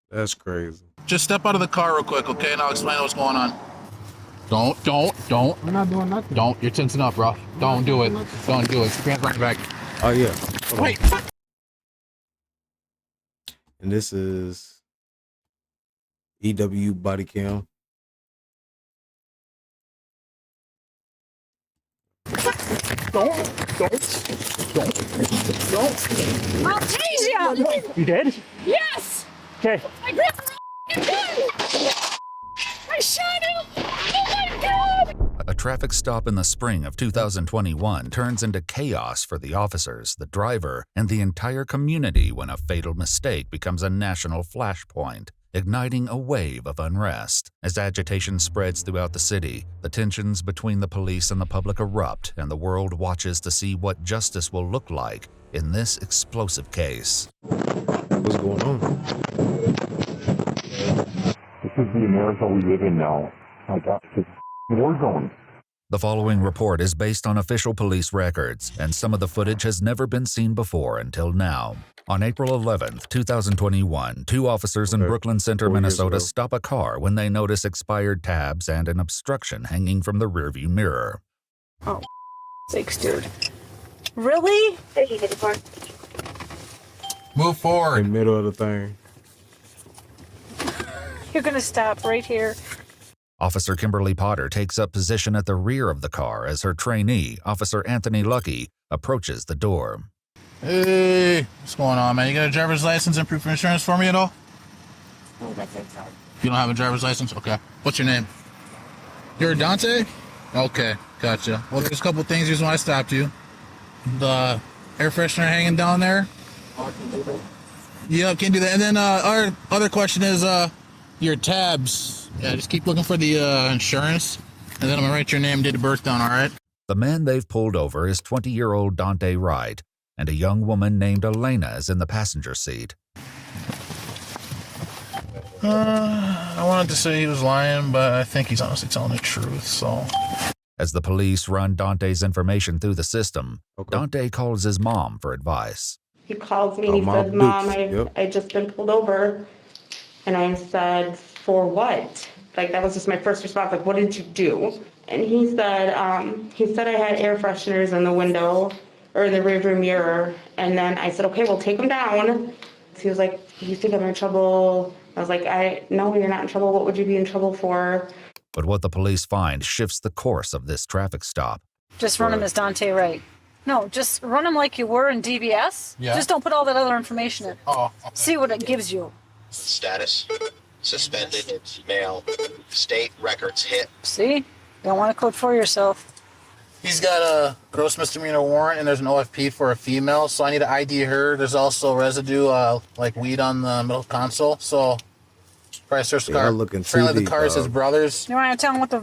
That's crazy. Just step out of the car real quick, okay? And I'll explain what's going on. Don't. I'm not doing nothing. Don't. You're tensing up, bro. Don't do it. Don't do it. Hands behind your back. Oh yeah. Wait. And this is EW body cam. Don't. I'll tease you. You did? Yes. Okay. I grabbed the gun. I shot him. Oh my God. A traffic stop in the spring of 2021 turns into chaos for the officers, the driver, and the entire community when a fatal mistake becomes a national flashpoint, igniting a wave of unrest. As agitation spreads throughout the city, the tensions between the police and the public erupt, and the world watches to see what justice will look like in this explosive case. What's going on? This is the America we live in now. My God, it's a war zone. The following report is based on official police records, and some of the footage has never been seen before until now. On April 11, 2021, two officers in Brooklyn Center, Minnesota stop a car when they notice expired tabs and an obstruction hanging from the rearview mirror. Oh, sakes, dude. Really? Move forward. In the middle of the thing. You're gonna stop right here. Officer Kimberly Potter takes up position at the rear of the car as her trainee, Officer Anthony Lucky, approaches the door. Hey, what's going on, man? You got a driver's license and proof of insurance for me at all? Oh, that's inside. You don't have a driver's license? Okay. What's your name? You're Dante? Okay, gotcha. Well, there's a couple things. Here's why I stopped you. The air freshener hanging down there. Yeah, can't do that. And then our other question is your tabs. Yeah, just keep looking for the insurance, and then I'm gonna write your name, date of birth down. All right? The man they've pulled over is 20-year-old Dante Wright, and a young woman named Elena is in the passenger seat. I wanted to say he was lying, but I think he's honestly telling the truth. So, as the police run Dante's information through the system, Dante calls his mom for advice. He calls me and he says, Mom, I just been pulled over. And I said, for what? Like, that was just my first response. Like, what did you do? And he said I had air fresheners in the window or the rearview mirror. And then I said, okay, well, take them down. He was like, you think I'm in trouble? I was like, no, you're not in trouble. What would you be in trouble for? But what the police find shifts the course of this traffic stop. Just run him as Dante Wright. No, just run him like you were in DBS. Yeah. Just don't put all that other information in. oh, okay. See what it gives you. Status, suspended, mail, state records hit. See? Don't want to code for yourself. He's got a gross misdemeanor warrant, and there's an OFP for a female, so I need to ID her. There's also residue, like weed on the middle console, so probably search the car. Apparently the car is his brother's. You want to tell him what the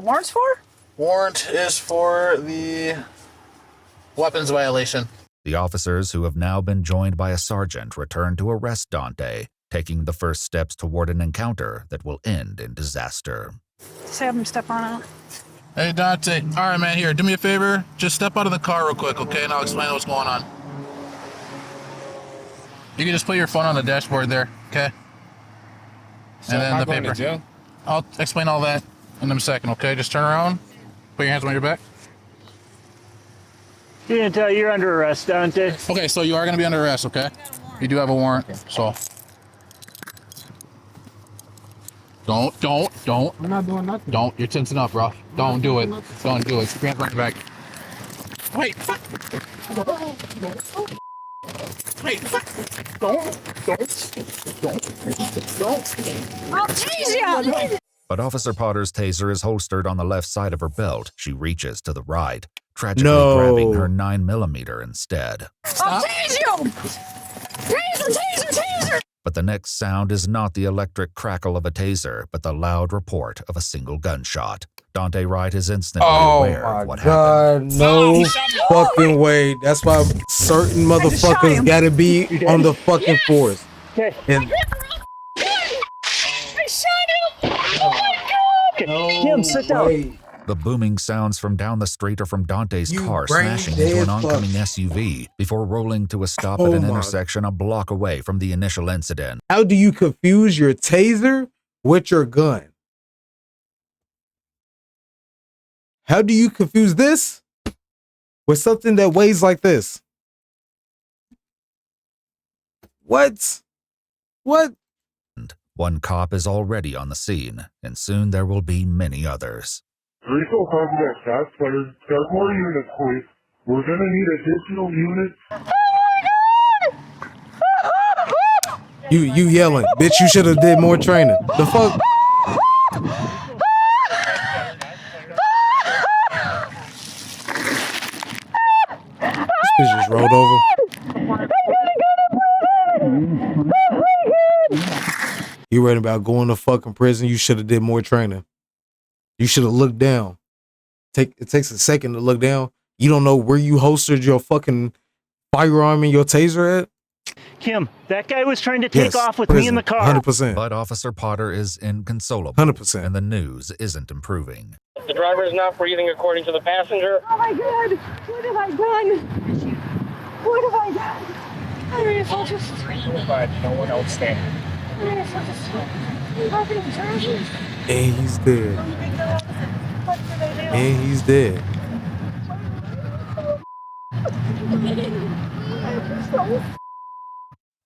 warrant's for? Warrant is for the weapons violation. The officers, who have now been joined by a sergeant, return to arrest Dante, taking the first steps toward an encounter that will end in disaster. Just have him step on out. Hey, Dante. All right, man, here, do me a favor. Just step out of the car real quick, okay? And I'll explain what's going on. You can just put your phone on the dashboard there, okay? So and then the paper. Jail? I'll explain all that in a second, okay? Just turn around. Put your hands on your back. You didn't tell you're under arrest, Dante. Okay, so you are going to be under arrest, okay? You do have a warrant, so. Don't. I'm not doing nothing. Don't. You're tensing up, bro. Don't do it. Don't do it. Put your hands on your back. Wait. Wait. Don't. I'll tease you! But Officer Potter's taser is holstered on the left side of her belt. She reaches to the right, tragically grabbing her 9mm instead. I'll tease you! Taser! But the next sound is not the electric crackle of a taser, but the loud report of a single gunshot. Dante Wright is instantly aware of what happened. No fucking way. That's why certain motherfuckers gotta be on the fucking force. And I shot him! Oh my God! no Kim, sit down. The booming sounds from down the street are from Dante's You car brain smashing into dead an oncoming fuck. SUV before rolling to a stop Oh at an my. intersection a block away from the initial incident. How do you confuse your taser with your gun? How do you confuse this with something that weighs like this? What? What? One cop is already on the scene, and soon there will be many others. Refill contact shots fired. Start more units, please. We're gonna need additional units. You yelling, bitch, you should have did more training. The fuck? This bitch just rolled over. You worried about going to fucking prison? You should have did more training. You should have looked down. It takes a second to look down. You don't know where you holstered your fucking firearm and your taser at? Kim, that guy was trying to take off with me in the car. 100%. But Officer Potter is inconsolable. 100%. And the news isn't improving. The driver is not breathing according to the passenger. Oh my God! What have I done? What have I done? I guess I'll just... But no one else there. I guess I'll just... And he's dead. What did I do? And he's dead.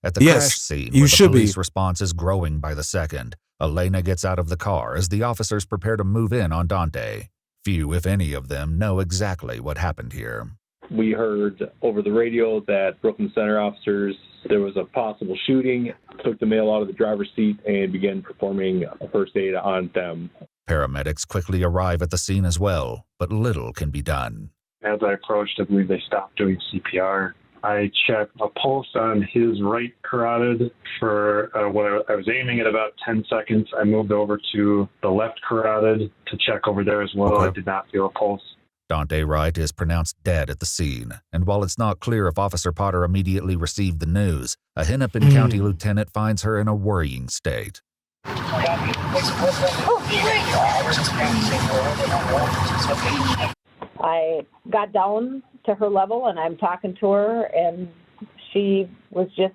At the Yes, crash scene, you where should the be. police response is growing by the second, Elena gets out of the car as the officers prepare to move in on Dante. Few, if any of them, know exactly what happened here. We heard over the radio that Brooklyn Center officers, there was a possible shooting, took the male out of the driver's seat and began performing a first aid on them. Paramedics quickly arrive at the scene as well, but little can be done. As I approached, I believe they stopped doing CPR. I checked a pulse on his right carotid for when I was aiming at about 10 seconds. I moved over to the left carotid to check over there as well. Okay. I did not feel a pulse. Dante Wright is pronounced dead at the scene, and while it's not clear if Officer Potter immediately received the news, a Hennepin County lieutenant finds her in a worrying state. I got down to her level and I'm talking to her and she was just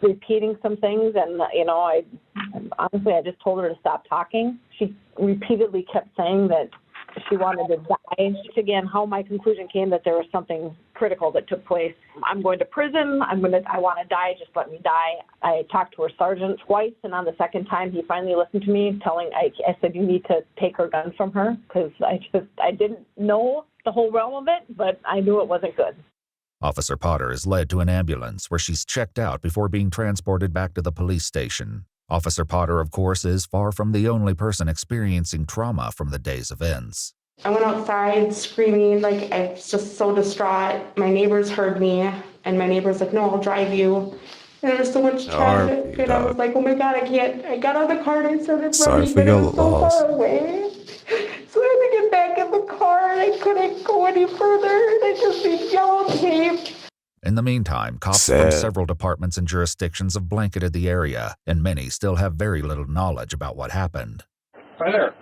repeating some things and, I just told her to stop talking. She repeatedly kept saying that she wanted to die. Again, how my conclusion came that there was something critical that took place. I'm going to prison. I want to die. Just let me die. I talked to her sergeant twice, and on the second time, he finally listened to me, I said, you need to take her gun from her, because I didn't know the whole realm of it, but I knew it wasn't good. Officer Potter is led to an ambulance where she's checked out before being transported back to the police station. Officer Potter, of course, is far from the only person experiencing trauma from the day's events. I went outside screaming, I was just so distraught. My neighbors heard me, and my neighbor's like, no, I'll drive you. And there was so much traffic, and I was like, oh my God, I can't. I got out of the car and I started running, but it was so far away. So I had to get back in the car, and I couldn't go any further, and I just see yellow tape. In the meantime, cops from several departments and jurisdictions have blanketed the area, and many still have very little knowledge about what happened. Hi there.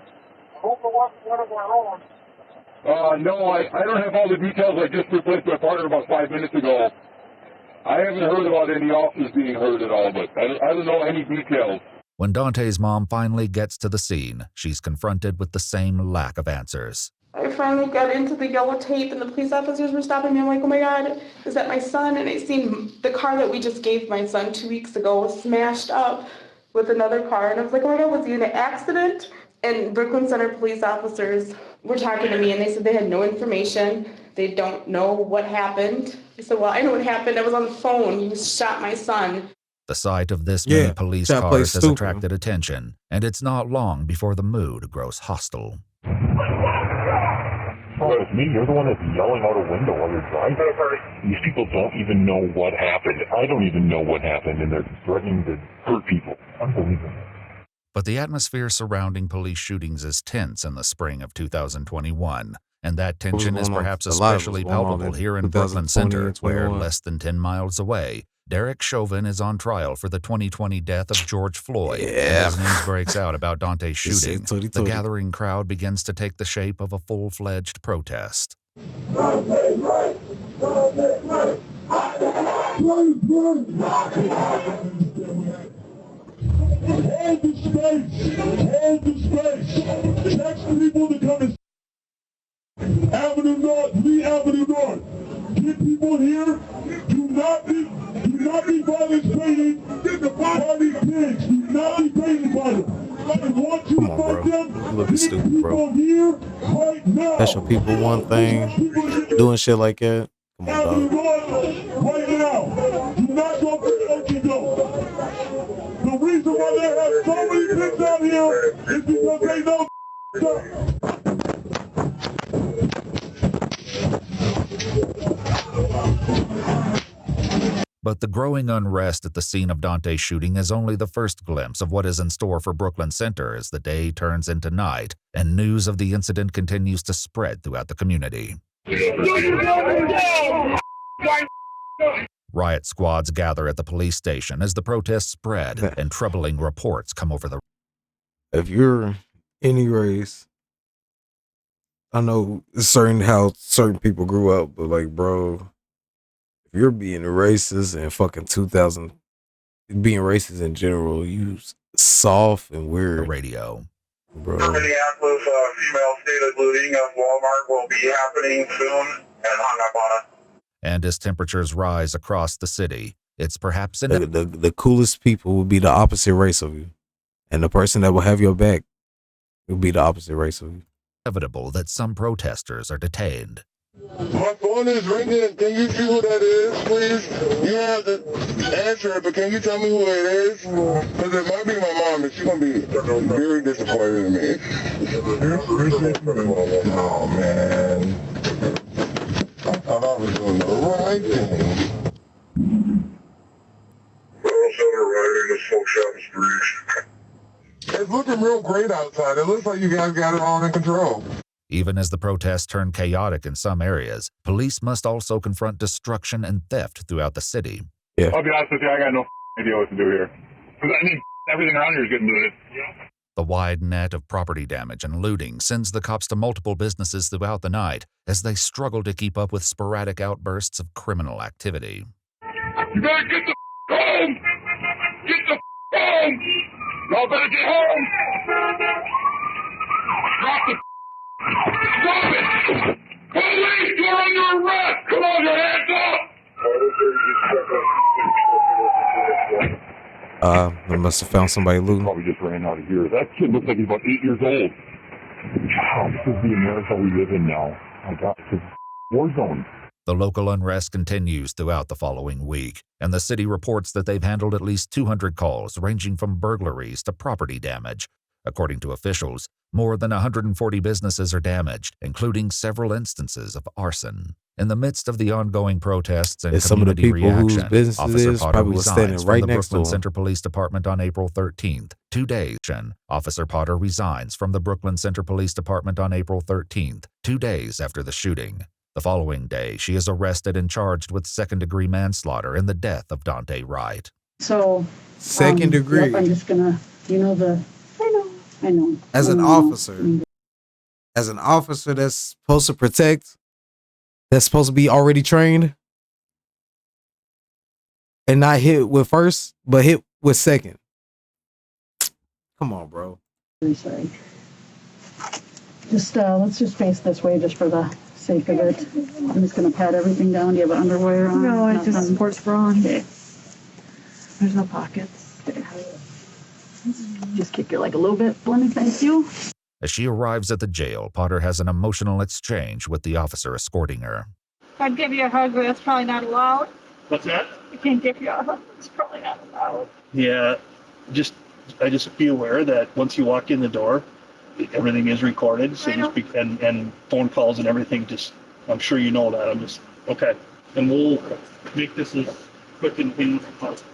No, I don't have all the details. I just replaced my partner about 5 minutes ago. I haven't heard about any officers being hurt at all, but I don't know any details. When Dante's mom finally gets to the scene, she's confronted with the same lack of answers. I finally got into the yellow tape and the police officers were stopping me. I'm like, oh my God, is that my son? And I seen the car that we just gave my son 2 weeks ago was smashed up with another car. And I was like, oh my God, was he in an accident? And Brooklyn Center police officers were talking to me and they said they had no information. They don't know what happened. I said, well, I know what happened. I was on the phone. You shot my son. The sight of this many police cars has attracted attention, and it's not long before the mood grows hostile. Oh, it's me. You're the one that's yelling out a window while you're driving. These people don't even know what happened. I don't even know what happened, and they're threatening to hurt people. Unbelievable. But the atmosphere surrounding police shootings is tense in the spring of 2021, and that tension is perhaps especially palpable here in Brooklyn Center, where, less than 10 miles away, Derek Chauvin is on trial for the 2020 death of George Floyd. As news breaks out about Dante's shooting, the gathering crowd begins to take the shape of a full-fledged protest. Dante's right! Dante's right! Hold the space! Hold the space! Text people to come and Avenue North, Lee Avenue North. Get people here. Do not be violent training. Get the party pigs. Do not be training by them. I want you to fight them. You looking stupid, bro. Here right now. Special people one thing, doing shit like that. Come on, dog. Right now. Do not go for the go. The reason why they have so many pigs out here is because they know stuff. But the growing unrest at the scene of Dante's shooting is only the first glimpse of what is in store for Brooklyn Center as the day turns into night and news of the incident continues to spread throughout the community. Riot squads gather at the police station as the protests spread and troubling reports come over the... If you're any race, I know how certain people grew up, but like, bro, if you're being racist in fucking 2000, being racist in general, you soft and weird. The radio. Bro. Minneapolis, female stated looting of Walmart will be happening soon, and hung up on it. And as temperatures rise across the city, it's perhaps the coolest people will be the opposite race of you, and the person that will have your back will be the opposite race of you. Inevitable that some protesters are detained. My phone is ringing. Can you see who that is, please? You have to answer it, but can you tell me who it is? Because it might be my mom, and she's going to be very disappointed in me. Oh, man. I thought I was doing the right thing. Girls are riding the smoke shop streets. It's looking real great outside. It looks like you guys got it all in control. Even as the protests turn chaotic in some areas, police must also confront destruction and theft throughout the city. Yeah. I'll be honest with you, I got no idea what to do here. Because I mean, everything around here is getting looted. The wide net of property damage and looting sends the cops to multiple businesses throughout the night as they struggle to keep up with sporadic outbursts of criminal activity. You better get the home! Get the home! Y'all better get home! Drop the Stop it! Police, you're under arrest! Come on, your hands up! They must have found somebody looting. Probably just ran out of here. That kid looks like he's about 8 years old. Wow, this is the America we live in now. My God, it's a war zone. The local unrest continues throughout the following week, and the city reports that they've handled at least 200 calls ranging from burglaries to property damage. According to officials, more than 140 businesses are damaged, including several instances of arson. In the midst of the ongoing protests and community reaction, Officer Potter resigns from the Brooklyn Center Police Department on April 13th. 2 days. Officer Potter resigns from the Brooklyn Center Police Department on April 13th, 2 days after the shooting. The following day, she is arrested and charged with second-degree manslaughter in the death of Dante Wright. So, second degree. Yep, I'm just gonna, I know. As an officer that's supposed to protect, that's supposed to be already trained, and not hit with first, but hit with second. Come on, bro. Really sorry. Just let's just face this way, just for the sake of it. I'm just gonna pat everything down. Do you have underwear on? No, it's just a sports bra on. Okay. There's no pockets. Okay. Just kick your leg a little bit for me, thank you. As she arrives at the jail, Potter has an emotional exchange with the officer escorting her. I'd give you a hug, but that's probably not allowed. What's that? I can't give you a hug. It's probably not allowed. Yeah, I just be aware that once you walk in the door, everything is recorded, so to speak, and phone calls and everything. Just, I'm sure you know that. I'm just okay, and we'll make this as quick and painless as possible.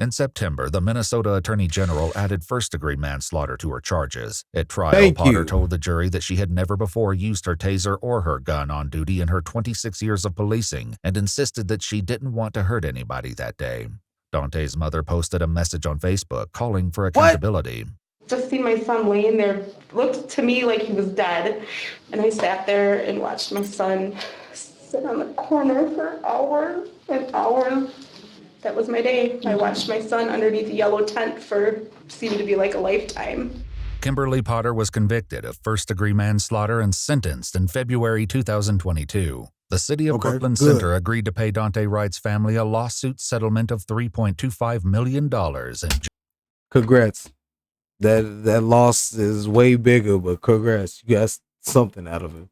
In September, the Minnesota Attorney General added first-degree manslaughter to her charges. At trial, Thank Potter you. told the jury that she had never before used her taser or her gun on duty in her 26 years of policing and insisted that she didn't want to hurt anybody that day. Dante's mother posted a message on Facebook calling for accountability. Just see my son laying there, looked to me like he was dead. And I sat there and watched my son sit on the corner for hours and hours. That was my day. I watched my son underneath a yellow tent for seemed to be like a lifetime. Kimberly Potter was convicted of first-degree manslaughter and sentenced in February 2022. The city of Brooklyn Center agreed to pay Dante Wright's family a lawsuit settlement of $3.25 million. Congrats. That loss is way bigger, but congrats. You got something out of it.